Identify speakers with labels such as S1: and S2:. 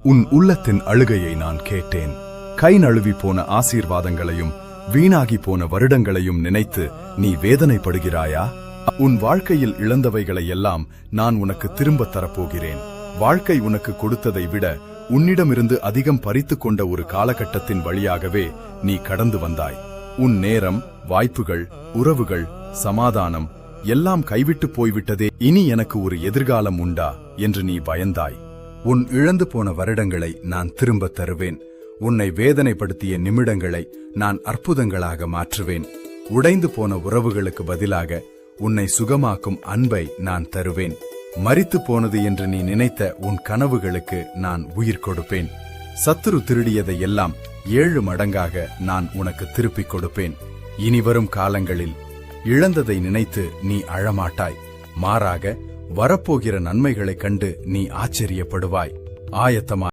S1: உன் உள்ளத்தின் அழுகையை நான் கேட்டேன். கை நழுவி போன ஆசீர்வாதங்களையும் வீணாகி போன வருடங்களையும் நினைத்து நீ வேதனைப்படுகிறாயா? உன் வாழ்க்கையில் இழந்தவைகளை எல்லாம் நான் உனக்கு திரும்பத் தரப்போகிறேன். வாழ்க்கை உனக்கு கொடுத்ததை விட உன்னிடமிருந்து அதிகம் பறித்து கொண்ட ஒரு காலகட்டத்தின் வழியாகவே நீ கடந்து வந்தாய். உன் நேரம், வாய்ப்புகள், உறவுகள், சமாதானம் எல்லாம் கைவிட்டு போய்விட்டதே. இனி எனக்கு ஒரு எதிர்காலம் உண்டா என்று நீ பயந்தாய். உன் இழந்து போன வருடங்களை நான் திரும்பத் தருவேன். உன்னை வேதனைப்படுத்திய நிமிடங்களை நான் அற்புதங்களாக மாற்றுவேன். உடைந்து போன உறவுகளுக்கு பதிலாக உன்னை சுகமாக்கும் அன்பை நான் தருவேன். மரித்து போனது என்று நீ நினைத்த உன் கனவுகளுக்கு நான் உயிர் கொடுப்பேன். சத்துரு திருடியதை எல்லாம் 7 மடங்காக நான் உனக்கு திருப்பிக் கொடுப்பேன். இனிவரும் காலங்களில் இழந்ததை நினைத்து நீ அழமாட்டாய். மாறாக வரப்போகிற நன்மைகளைக் கண்டு நீ ஆச்சரியப்படுவாய். ஆயத்தமா